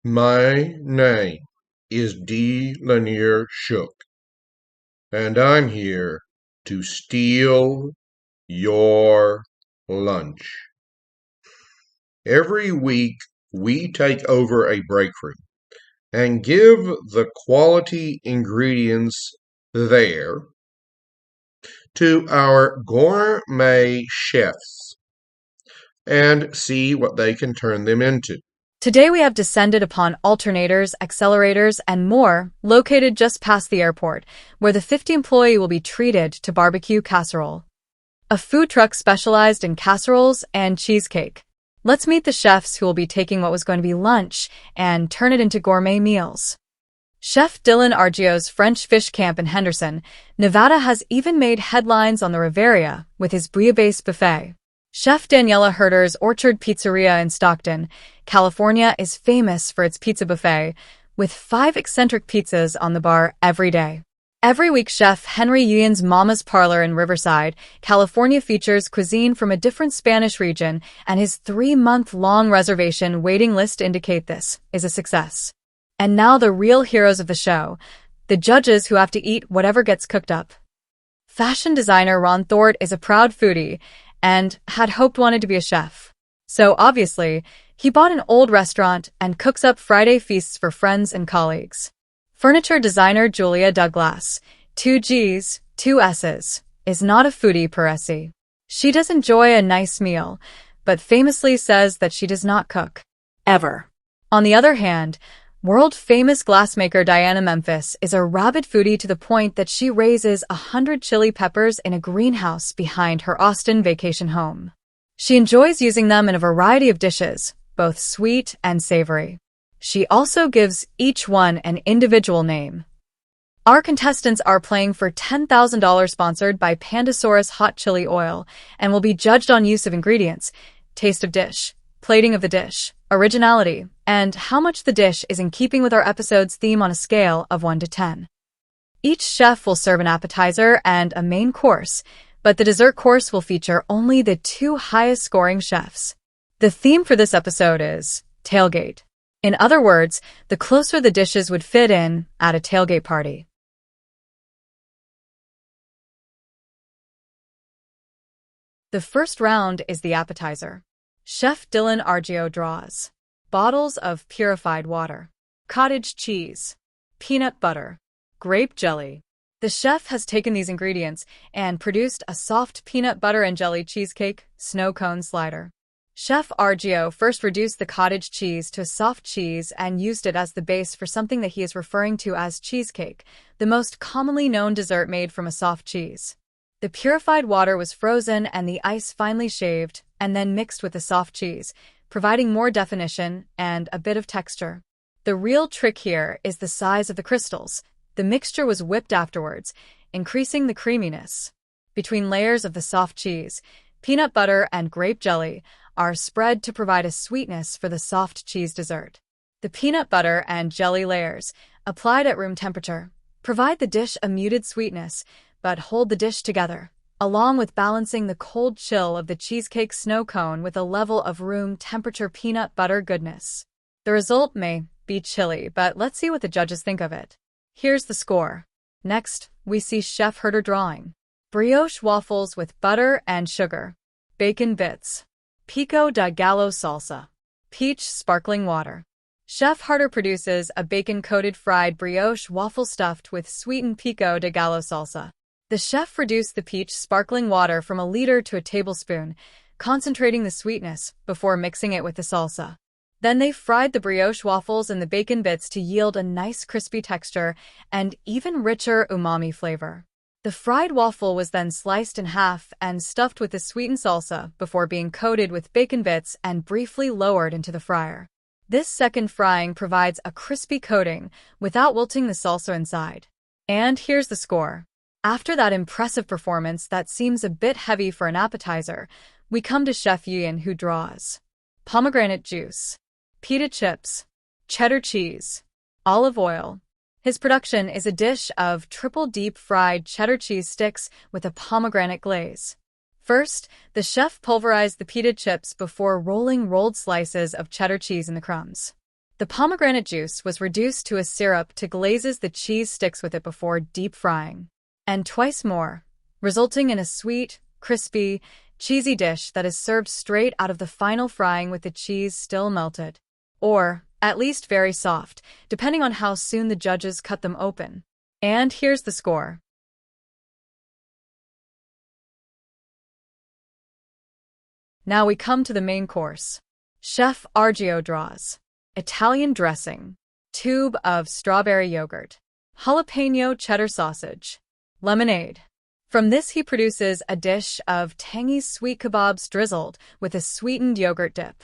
My name is D. Lanier Shook, and I'm here to steal your lunch. Every week, we take over a break room and give the quality ingredients there to our gourmet chefs and see what they can turn them into. Today we have descended upon alternators, accelerators, and more, located just past the airport, where the 50 employee will be treated to barbecue casserole. A food truck specialized in casseroles and cheesecake. Let's meet the chefs who will be taking what was going to be lunch and turn it into gourmet meals. Chef Dylan Argio's French Fish Camp in Henderson, Nevada has even made headlines on the Riviera with his bouillabaisse buffet. Chef Daniela Herter's Orchard Pizzeria in Stockton, California is famous for its pizza buffet, with 5 eccentric pizzas on the bar every day. Every week, Chef Henry Yuyan's Mama's Parlor in Riverside, California features cuisine from a different Spanish region, and his 3-month-long reservation waiting list indicate this is a success. And now the real heroes of the show, the judges who have to eat whatever gets cooked up. Fashion designer Ron Thort is a proud foodie and had wanted to be a chef. So obviously, he bought an old restaurant and cooks up Friday feasts for friends and colleagues. Furniture designer Julia Douglas, 2 G's, 2 S's, is not a foodie per se. She does enjoy a nice meal, but famously says that she does not cook. Ever. On the other hand, world-famous glassmaker Diana Memphis is a rabid foodie to the point that she raises 100 chili peppers in a greenhouse behind her Austin vacation home. She enjoys using them in a variety of dishes, both sweet and savory. She also gives each one an individual name. Our contestants are playing for $10,000 sponsored by Pandasaurus Hot Chili Oil and will be judged on use of ingredients, taste of dish, plating of the dish, originality, and how much the dish is in keeping with our episode's theme on a scale of 1 to 10. Each chef will serve an appetizer and a main course, but the dessert course will feature only the 2 highest scoring chefs. The theme for this episode is tailgate. In other words, the closer the dishes would fit in at a tailgate party. The first round is the appetizer. Chef Dylan Argio draws bottles of purified water, cottage cheese, peanut butter, grape jelly. The chef has taken these ingredients and produced a soft peanut butter and jelly cheesecake snow cone slider. Chef Argio first reduced the cottage cheese to a soft cheese and used it as the base for something that he is referring to as cheesecake, the most commonly known dessert made from a soft cheese. The purified water was frozen and the ice finely shaved and then mixed with the soft cheese, providing more definition and a bit of texture. The real trick here is the size of the crystals. The mixture was whipped afterwards, increasing the creaminess. Between layers of the soft cheese, peanut butter and grape jelly are spread to provide a sweetness for the soft cheese dessert. The peanut butter and jelly layers, applied at room temperature, provide the dish a muted sweetness, but hold the dish together, along with balancing the cold chill of the cheesecake snow cone with a level of room temperature peanut butter goodness. The result may be chilly, but let's see what the judges think of it. Here's the score. Next, we see Chef Herter drawing brioche waffles with butter and sugar, bacon bits, pico de gallo salsa, peach sparkling water. Chef Herter produces a bacon-coated fried brioche waffle stuffed with sweetened pico de gallo salsa. The chef reduced the peach sparkling water from a liter to a tablespoon, concentrating the sweetness before mixing it with the salsa. Then they fried the brioche waffles in the bacon bits to yield a nice crispy texture and even richer umami flavor. The fried waffle was then sliced in half and stuffed with the sweetened salsa before being coated with bacon bits and briefly lowered into the fryer. This second frying provides a crispy coating without wilting the salsa inside. And here's the score. After that impressive performance that seems a bit heavy for an appetizer, we come to Chef Yuyan, who draws pomegranate juice, pita chips, cheddar cheese, olive oil. His production is a dish of triple deep-fried cheddar cheese sticks with a pomegranate glaze. First, the chef pulverized the pita chips before rolling rolled slices of cheddar cheese in the crumbs. The pomegranate juice was reduced to a syrup to glaze the cheese sticks with it before deep frying. And twice more, resulting in a sweet, crispy, cheesy dish that is served straight out of the final frying with the cheese still melted. Or, at least very soft, depending on how soon the judges cut them open. And here's the score. Now we come to the main course. Chef Argio draws Italian dressing, tube of strawberry yogurt, jalapeno cheddar sausage, lemonade. From this he produces a dish of tangy sweet kebabs drizzled with a sweetened yogurt dip.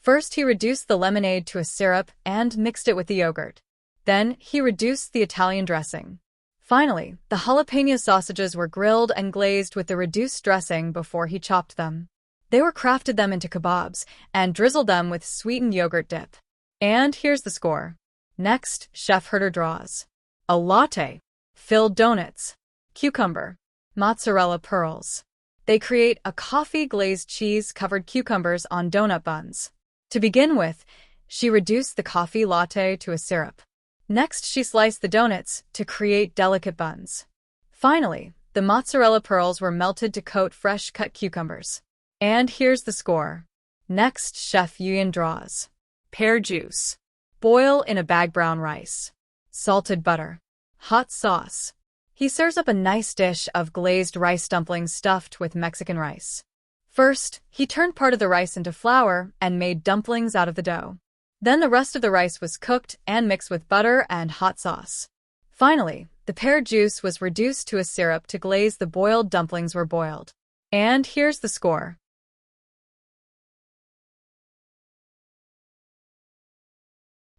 First he reduced the lemonade to a syrup and mixed it with the yogurt. Then he reduced the Italian dressing. Finally, the jalapeno sausages were grilled and glazed with the reduced dressing before he chopped them. They were crafted them into kebabs and drizzled them with sweetened yogurt dip. And here's the score. Next, Chef Herder draws a latte, filled donuts, cucumber, mozzarella pearls. They create a coffee-glazed cheese-covered cucumbers on donut buns. To begin with, she reduced the coffee latte to a syrup. Next, she sliced the donuts to create delicate buns. Finally, the mozzarella pearls were melted to coat fresh-cut cucumbers. And here's the score. Next, Chef Yuyan draws pear juice, boil in a bag brown rice, salted butter, hot sauce. He serves up a nice dish of glazed rice dumplings stuffed with Mexican rice. First, he turned part of the rice into flour and made dumplings out of the dough. Then the rest of the rice was cooked and mixed with butter and hot sauce. Finally, the pear juice was reduced to a syrup to glaze the boiled dumplings were boiled. And here's the score.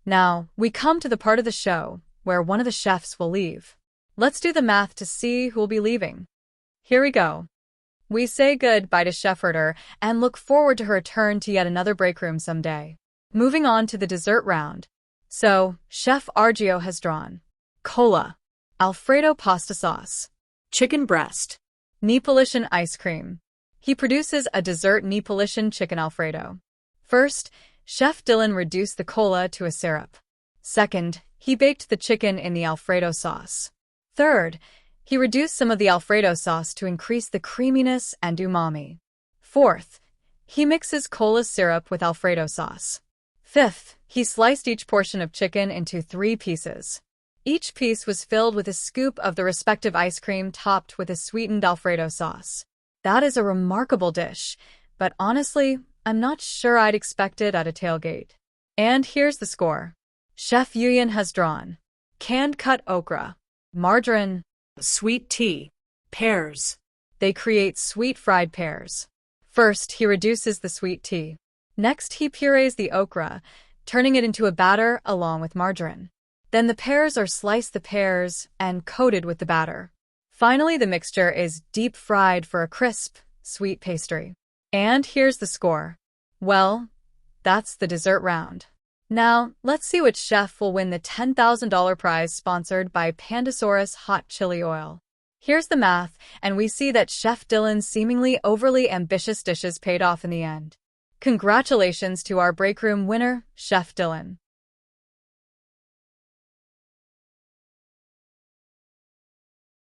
Now, we come to the part of the show where one of the chefs will leave. Let's do the math to see who will be leaving. Here we go. We say goodbye to Chef Herder and look forward to her return to yet another break room someday. Moving on to the dessert round. So, Chef Argio has drawn cola, Alfredo pasta sauce, chicken breast, Neapolitan ice cream. He produces a dessert Neapolitan chicken Alfredo. First, Chef Dylan reduced the cola to a syrup. Second, he baked the chicken in the Alfredo sauce. Third, he reduced some of the Alfredo sauce to increase the creaminess and umami. Fourth, he mixes cola syrup with Alfredo sauce. Fifth, he sliced each portion of chicken into 3 pieces. Each piece was filled with a scoop of the respective ice cream topped with a sweetened Alfredo sauce. That is a remarkable dish, but honestly, I'm not sure I'd expect it at a tailgate. And here's the score. Chef Yuyan has drawn canned cut okra, margarine, sweet tea, pears. They create sweet fried pears. First, he reduces the sweet tea. Next, he purees the okra, turning it into a batter along with margarine. Then the pears are sliced and coated with the batter. Finally, the mixture is deep fried for a crisp, sweet pastry. And here's the score. Well, that's the dessert round. Now, let's see which chef will win the $10,000 prize sponsored by Pandasaurus Hot Chili Oil. Here's the math, and we see that Chef Dylan's seemingly overly ambitious dishes paid off in the end. Congratulations to our break room winner, Chef Dylan.